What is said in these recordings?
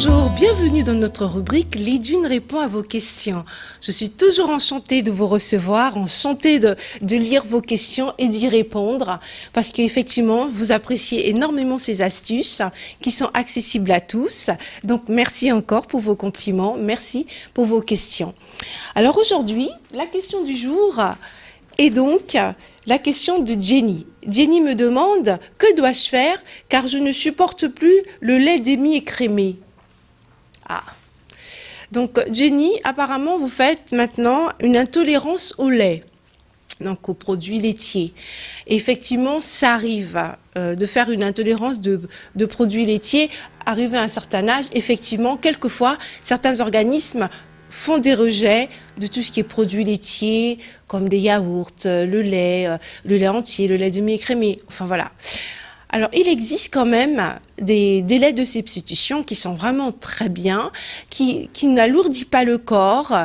Bonjour, bienvenue dans notre rubrique Lidwine répond à vos questions. Je suis toujours enchantée de vous recevoir, enchantée de lire vos questions et d'y répondre parce qu'effectivement, vous appréciez énormément ces astuces qui sont accessibles à tous. Donc, merci encore pour vos compliments, merci pour vos questions. Alors aujourd'hui, la question du jour est donc la question de Jenny. Jenny me demande « Que dois-je faire car je ne supporte plus le lait demi-écrémé ?» Ah. Donc Jenny, apparemment vous faites maintenant une intolérance au lait, donc aux produits laitiers. Et effectivement, ça arrive de faire une intolérance de produits laitiers, arrivé à un certain âge, effectivement, quelquefois, certains organismes font des rejets de tout ce qui est produits laitiers, comme des yaourts, le lait entier, le lait demi-écrémé, enfin voilà. Alors, il existe quand même des laits de substitution qui sont vraiment très bien, qui n'alourdit pas le corps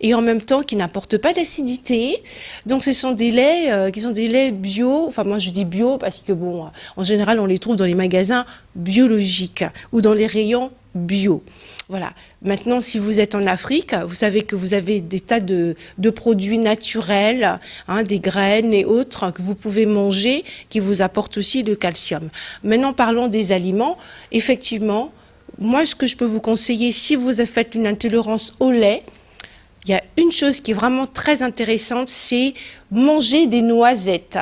et en même temps qui n'apportent pas d'acidité. Donc, ce sont des laits qui sont des laits bio. Enfin, moi, je dis bio parce que, bon, en général, on les trouve dans les magasins biologiques ou dans les rayons bio. Voilà. Maintenant, si vous êtes en Afrique, vous savez que vous avez des tas de produits naturels, hein, des graines et autres que vous pouvez manger, qui vous apportent aussi le calcium. Maintenant, parlons des aliments. Effectivement, moi, ce que je peux vous conseiller, si vous faites une intolérance au lait, il y a une chose qui est vraiment très intéressante, c'est manger des noisettes.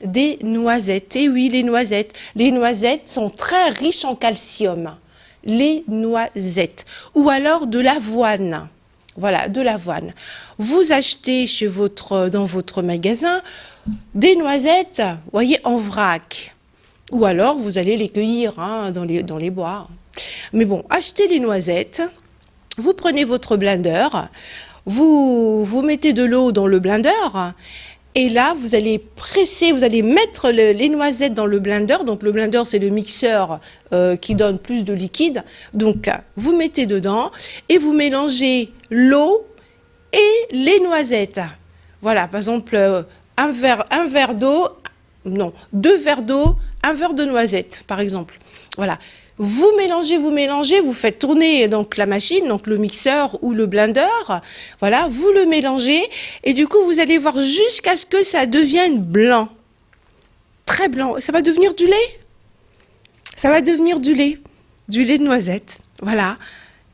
Des noisettes. Et oui, les noisettes. Les noisettes sont très riches en calcium. Les noisettes ou alors de l'avoine. Voilà, de l'avoine. Vous achetez dans votre magasin des noisettes, voyez, en vrac. Ou alors vous allez les cueillir hein, dans les bois. Mais bon, achetez les noisettes, vous prenez votre blender, vous mettez de l'eau dans le blender. Et là, vous allez presser, vous allez mettre les noisettes dans le blender. Donc, le blender, c'est le mixeur qui donne plus de liquide. Donc, vous mettez dedans et vous mélangez l'eau et les noisettes. Voilà, par exemple, un verre d'eau, non, 2 verres d'eau, 1 verre de noisettes, par exemple. Voilà. Vous mélangez, vous faites tourner donc la machine, donc le mixeur ou le blender, voilà, vous le mélangez et du coup vous allez voir jusqu'à ce que ça devienne blanc, très blanc. Ça va devenir du lait. Ça va devenir du lait de noisette, voilà.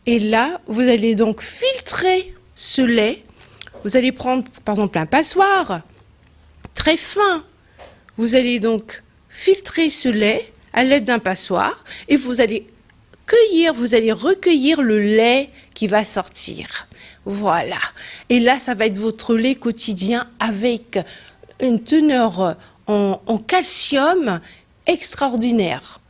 Et là, vous allez donc filtrer ce lait. Vous allez prendre par exemple un passoire très fin. Vous allez donc filtrer ce lait à l'aide d'un passoire et vous allez recueillir le lait qui va sortir. Voilà. Et là, ça va être votre lait quotidien avec une teneur en calcium extraordinaire.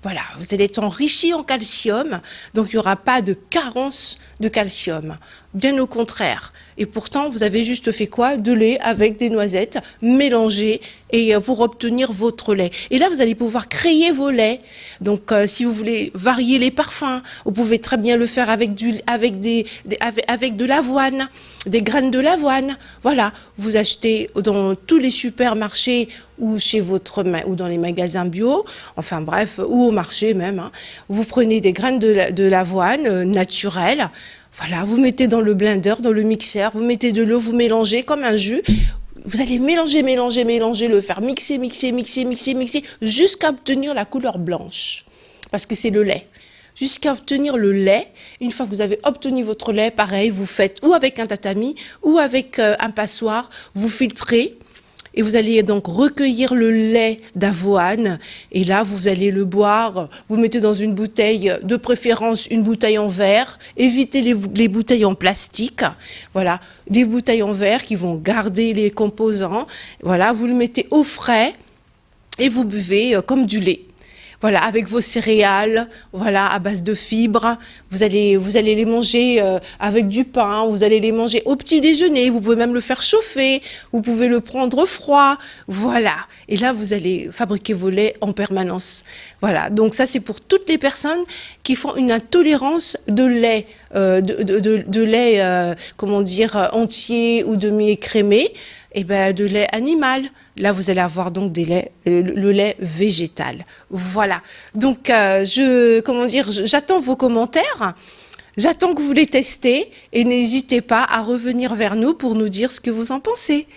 Voilà, vous allez être enrichi en calcium, donc il n'y aura pas de carence de calcium. Bien au contraire. Et pourtant, vous avez juste fait quoi? De lait avec des noisettes mélangées et pour obtenir votre lait. Et là, vous allez pouvoir créer vos laits. Donc, si vous voulez varier les parfums, vous pouvez très bien le faire avec de l'avoine, des graines de l'avoine. Voilà, vous achetez dans tous les supermarchés ou ou dans les magasins bio, enfin bref, ou au marché même. Hein. Vous prenez des graines de l'avoine naturelles. Voilà, vous mettez dans le blender, dans le mixeur, vous mettez de l'eau, vous mélangez comme un jus. Vous allez mélanger, le faire mixer, jusqu'à obtenir la couleur blanche. Parce que c'est le lait. Jusqu'à obtenir le lait. Une fois que vous avez obtenu votre lait, pareil, vous faites ou avec un tatami ou avec un passoire, vous filtrez. Et vous allez donc recueillir le lait d'avoine et là, vous allez le boire. Vous mettez dans une bouteille, de préférence une bouteille en verre. Évitez les bouteilles en plastique. Voilà, des bouteilles en verre qui vont garder les composants. Voilà, vous le mettez au frais et vous buvez comme du lait. Voilà, avec vos céréales, voilà, à base de fibres. Vous allez les manger avec du pain, vous allez les manger au petit déjeuner, vous pouvez même le faire chauffer, vous pouvez le prendre froid, voilà. Et là, vous allez fabriquer vos laits en permanence. Voilà, donc ça, c'est pour toutes les personnes qui font une intolérance de lait, comment dire, entier ou demi-écrémé. eh ben, de lait animal. Là, vous allez avoir donc le lait végétal. Voilà. Donc, j'attends vos commentaires. J'attends que vous les testez et n'hésitez pas à revenir vers nous pour nous dire ce que vous en pensez.